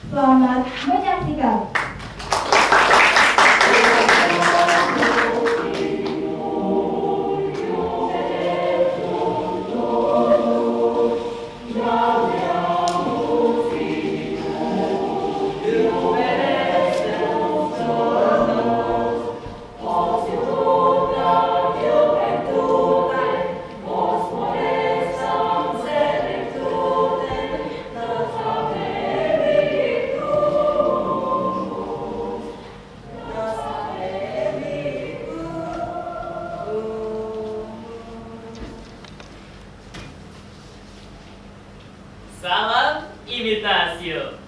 Selamat menyaksikan. Salam imitasio.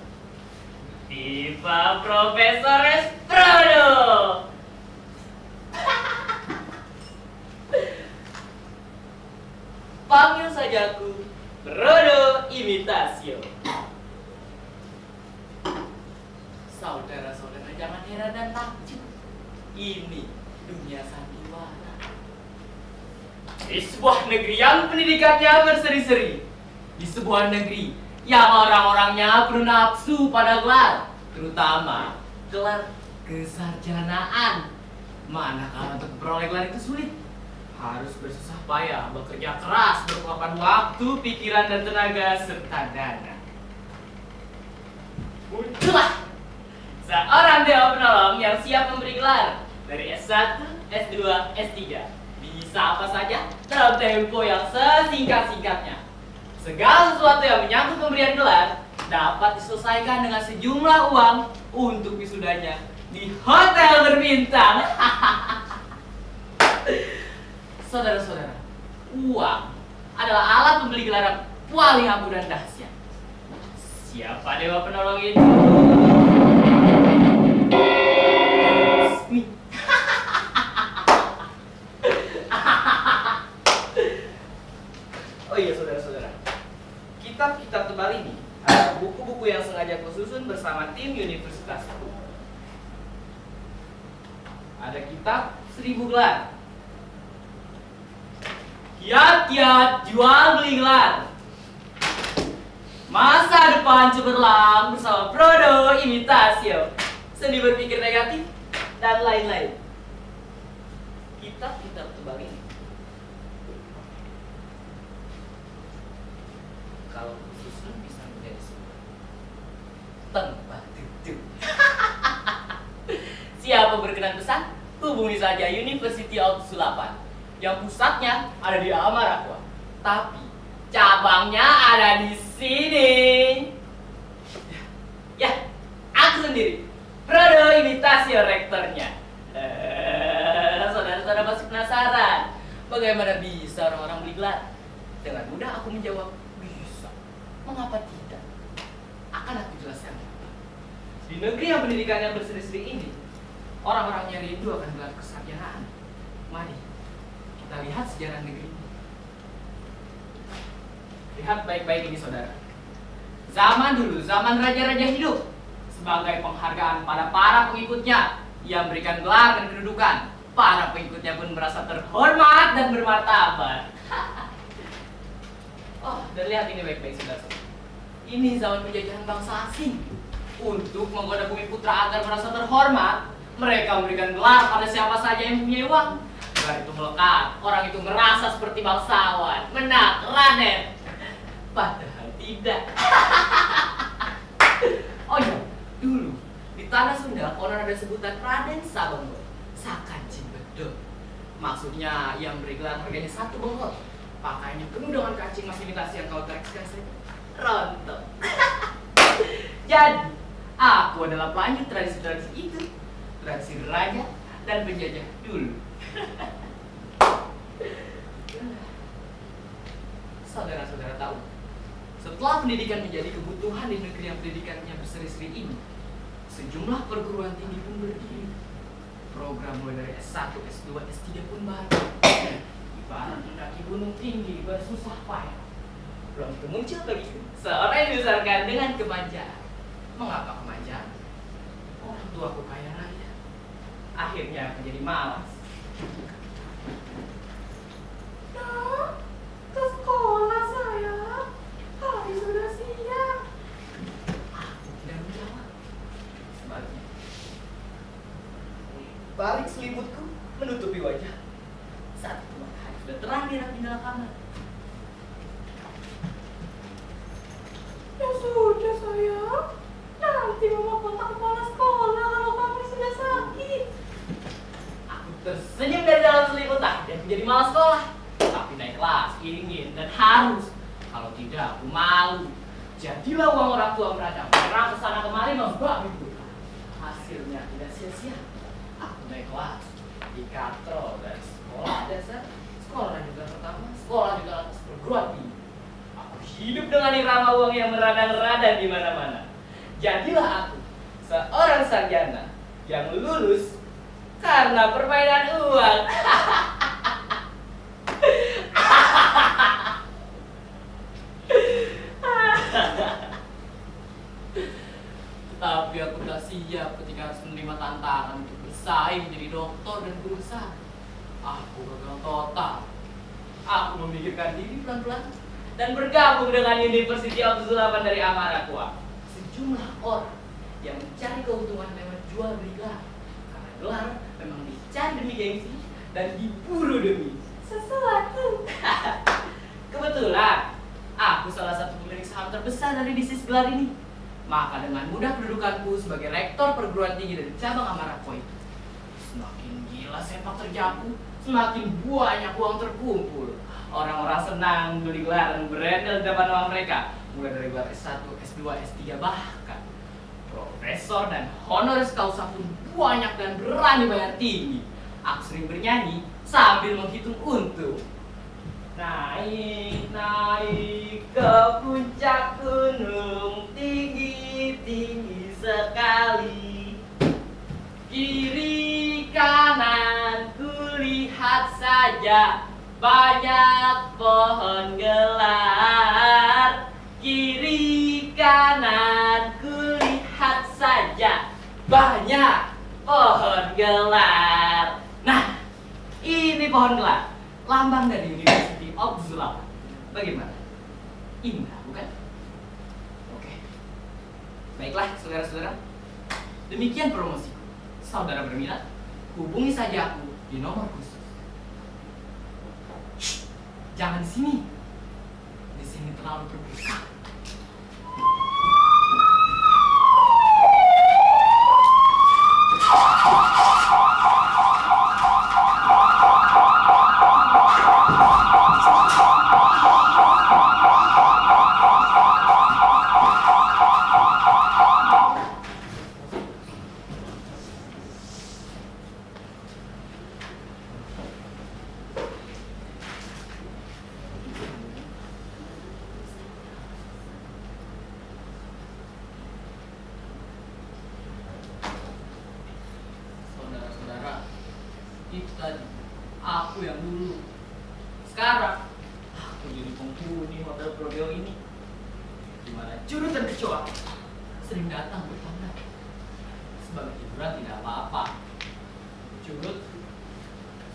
Viva Profesores Prodo. Panggil sajaku Prodo Imitasio. Saudara-saudara jangan heran dan takjub. Ini dunia sandiwara. Di sebuah negeri yang pendidikannya berseri-seri, di sebuah negeri yang orang-orangnya bernafsu pada gelar, terutama gelar kesarjanaan. Manakala untuk memperoleh gelar itu sulit, harus bersusah payah, bekerja keras, berkorban waktu, pikiran dan tenaga serta dana. Muncullah seorang dewa penolong yang siap memberi gelar dari S1, S2, S3. Bisa apa saja dalam tempo yang sesingkat-singkatnya. Segala sesuatu yang menyangkut pemberian gelar dapat diselesaikan dengan sejumlah uang untuk wisudanya di hotel berbintang. Saudara-saudara, uang adalah alat pembeli gelar yang paling ampuh dan dahsyat. Siapa dewa penolong itu? Resmi. Oh iya saudara-saudara, kitab-kitab tebal ini adalah buku-buku yang sengaja kususun bersama tim universitas. Ada kitab 1000 gelar, kiat-kiat jual beli gelar, masa depan cemerlang bersama Prodo Imitasio, seni berpikir negatif, dan lain-lain. Kitab-kitab tebal ini kalau khususnya bisa menjadi sebuah tempat duduk. Siapa berkenan pesan, hubungi saja University of Sulapan yang pusatnya ada di Amarakwa, tapi cabangnya ada di sini. Ya, aku sendiri, Prodo Imitasio rektornya. Saudara-saudara masih penasaran bagaimana bisa orang-orang beli gelar? Dengan mudah aku menjawab, mengapa tidak? Akan aku jelaskan. Di negeri yang pendidikannya berseri-seri ini, orang-orangnya rindu akan gelar kesarjanaan. Mari kita lihat sejarah negeri ini. Lihat baik-baik ini saudara. Zaman dulu, zaman raja-raja hidup. Sebagai penghargaan pada para pengikutnya, ia memberikan gelar dan kedudukan. Para pengikutnya pun merasa terhormat dan bermartabat. Oh, dan lihat ini baik-baik saudara. Ini zaman penjajahan bangsa asing. Untuk menggoda bumi putra agar merasa terhormat, mereka memberikan gelar pada siapa saja yang punya uang. Gelar itu melekat, orang itu merasa seperti bangsawan, menang, Raden. Padahal tidak. Oh iya, dulu di tanah Sunda konon ada sebutan Raden Sabonggo, Sakancing Bedo. Maksudnya yang beri gelar harganya 1 bongkot. Pakaiannya penuh dengan kancing masih imitasi yang kau tekskan saja. Rontok. Jadi, aku adalah pelanjut tradisi-tradisi itu. Tradisi raja dan penjajah dulu. Saudara-saudara tahu, setelah pendidikan menjadi kebutuhan di negeri yang pendidikannya berseri-seri ini, sejumlah perguruan tinggi pun berdiri. Program mulai dari S1, S2, S3 pun baru. Ibarat mendaki gunung tinggi bersusah payah. Belum muncul bagiku seorang yang dibesarkan dengan kemanjaan. Mengapa kemanjaan? Orang tuaku kaya raya. Akhirnya aku jadi malas. Nak, ke sekolah sayang. Hari sudah siang. Aku tidak menjawab. balik selimutku menutupi wajah. Saat itu matahari sudah terang di dalam kamar. Ya sudah sayang, nanti mama kontak kepala sekolah kalau kamu sudah sakit. Aku tersenyum dari dalam selimut dan menjadi malas sekolah. Tapi naik kelas ingin dan harus. Kalau tidak, aku malu. Jadilah uang orang tua mereka merang kesana kemari membabi buta. Hasilnya tidak sia-sia. Aku naik kelas di katro dari sekolah dasar, sekolah juga pertama, sekolah juga lantas perguruan tinggi. Aku hidup dengan irama uang yang meradang-radang di mana-mana. Jadilah aku seorang sarjana yang lulus karena permainan uang. Tetapi aku tak siap ketika harus menerima tantangan untuk bersaing menjadi dokter dan guru besar. Aku gagal total. Aku memikirkan diri pelan-pelan dan bergabung dengan University of Zulapan dari Amaratua. Sejumlah orang yang mencari keuntungan lewat jual beli gelar. Karena gelar memang dicari demi gengsi dan diburu demi Sesuatu. kebetulan aku salah satu pemilik saham terbesar dari bisnis gelar ini. Maka dengan mudah kedudukanku sebagai rektor perguruan tinggi dari cabang Amaratua itu. Semakin gila sepak terjangku, semakin banyak uang terkumpul. Orang-orang senang beli gelar dan berendel di depan uang mereka. Mulai dari gelar S1, S2, S3 bahkan profesor dan honoris causa pun banyak dan berani bayar tinggi. Aku sering bernyanyi sambil menghitung untung. Naik, naik ke puncak gunung, tinggi-tinggi sekali. Kiri kanan kulihat saja banyak pohon gelar. Kiri kanan kulihat saja banyak pohon gelar. Nah, ini pohon gelar, lambang dari University of Zulapan. Bagaimana? Indah, bukan? Oke. Baiklah, saudara-saudara. Demikian promosiku. Saudara berminat? Hubungi saja aku di nomor khusus. Shh, jangan di sini. Di sini terlalu terbuka. Itu tadi, aku yang dulu. Sekarang, aku jadi penghuni hotel Prodeo ini. Dimana Curut dan Kecoa sering datang bertanya. Sebagai hiburan tidak apa-apa. Curut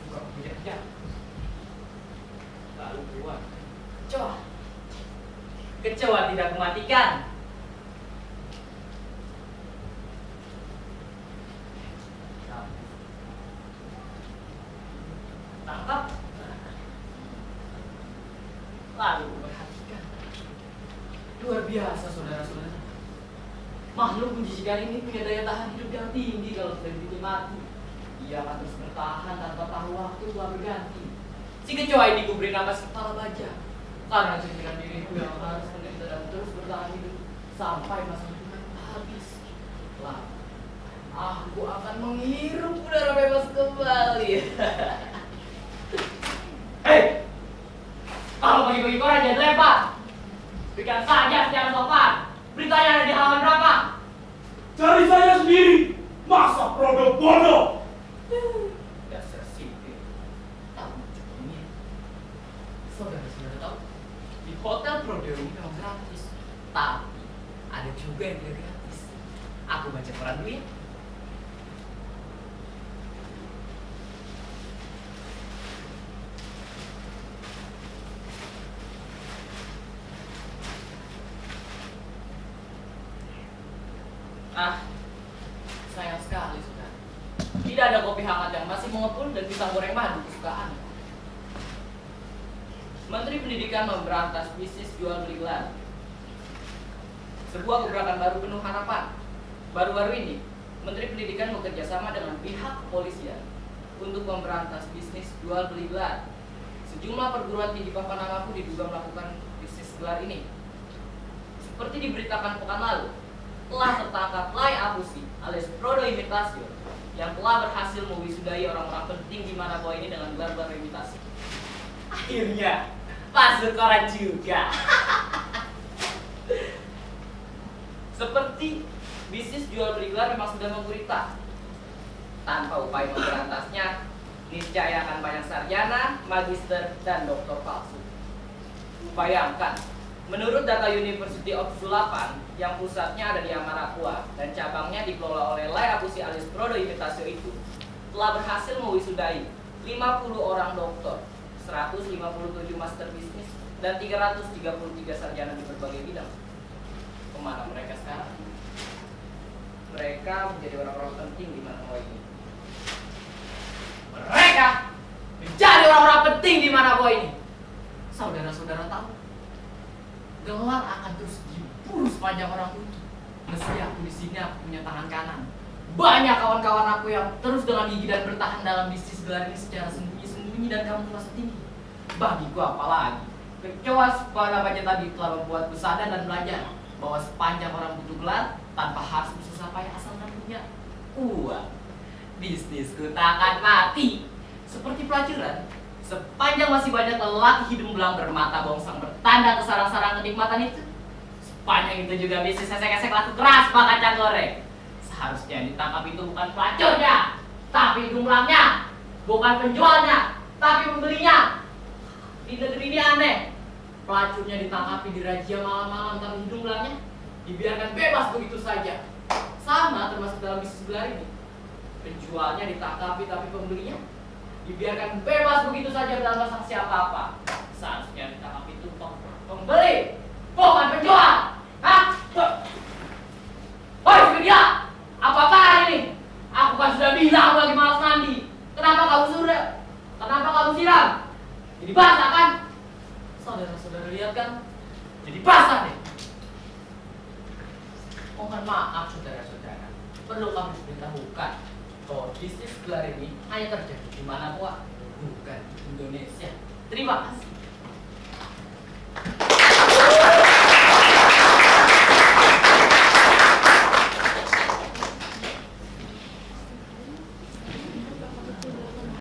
suka kerja. Lalu keluar. Kecoa tidak mematikan. Tangkap, lalu perhatikan. Luar biasa, saudara-saudara. Makhluk menjijikan ini punya daya tahan hidup yang tinggi kalau sudah dibikin mati. Ia akan terus bertahan tanpa tahu waktu telah berganti. Si kecoa ini kuberi nama kepala baja karena cemilan diriku yang harus menderita dan terus bertahan hidup sampai masa hidupnya habis. Lalu, aku akan menghirup udara bebas kembali. Hei, kalau bagi-bagi koran jangan lempar. Berikan saja secara sopan. Beritanya ada di halaman berapa? Cari saya sendiri. Masa produk bodoh? Dasar sipil. Tahu ini. Saudara-saudara tahu, di hotel Prodeo ini memang gratis. Tapi ada juga yang tidak gratis. Aku baca koran dulu ya. Sayang sekali, saudara. Tidak ada kopi hangat yang masih mengepul dan pisang goreng madu kesukaan. Menteri Pendidikan memberantas bisnis jual beli gelar. Sebuah gebrakan baru penuh harapan. Baru-baru ini, Menteri Pendidikan bekerja sama dengan pihak kepolisian untuk memberantas bisnis jual beli gelar. Sejumlah perguruan tinggi papan amanku diduga melakukan bisnis gelar ini. Seperti diberitakan pekan lalu, telah tertangkap Lai Apusi alias Prodo Imitasio yang telah berhasil mewisudai orang-orang penting di Manapua ini dengan gelar-gelar imitasi. Akhirnya, masuk koran juga. Seperti bisnis jual beli gelar memang sudah menggurita. Tanpa upaya memberantasnya, niscaya akan banyak sarjana, magister, dan doktor palsu. Bayangkan, menurut data University of Sulapan yang pusatnya ada di Amarapua dan cabangnya dikelola oleh Lai Apusi alias Prodo Imitasio itu, telah berhasil mewisudai 50 orang doktor, 157 master bisnis, dan 333 sarjana di berbagai bidang. Kemana mereka sekarang? Mereka menjadi orang-orang penting di Manapua ini. Mereka menjadi orang-orang penting di Manapua ini. Saudara-saudara tahu, gelar akan terus diburu sepanjang orang itu. Meski aku di sini aku punya tangan kanan. Banyak kawan-kawan aku yang terus dengan gigi dan bertahan dalam bisnis gelar ini secara sembunyi-sembunyi dan kamu merasa tinggi. Bagiku apalagi, kecoa pada baca tadi telah membuatku sadar dan belajar bahwa sepanjang orang butuh gelar, tanpa harus bersusah payah asalkan punya uang, bisnisku tak akan mati. Seperti pelajaran, sepanjang masih banyak lelaki hidung belang bermata bongsang bertanda ke sarang-sarang kenikmatan itu, sepanjang itu juga bisnis esek-esek laku keras pak kacang goreng. Seharusnya ditangkap itu bukan pelacurnya, tapi hidung belangnya, bukan penjualnya, tapi pembelinya. Di negeri ini aneh, pelacurnya ditangkapi di razia malam-malam, tapi hidung belangnya dibiarkan bebas begitu saja. Sama termasuk dalam bisnis gelar ini, penjualnya ditangkapi tapi pembelinya dibiarkan bebas begitu saja tanpa sanksi apa-apa. Seharusnya ditangkap itu pembeli, bukan penjual. Hah? Hoi dia, apakah ini? Aku kan sudah bilang lagi malas mandi. Kenapa kamu siram? Jadi basah kan? Saudara-saudara lihat kan? Jadi basah deh. Mohon maaf saudara-saudara, perlu kami beritahukan bahwa bisnis gelar ini hanya terjadi di Manapua, bukan di Indonesia. Terima kasih.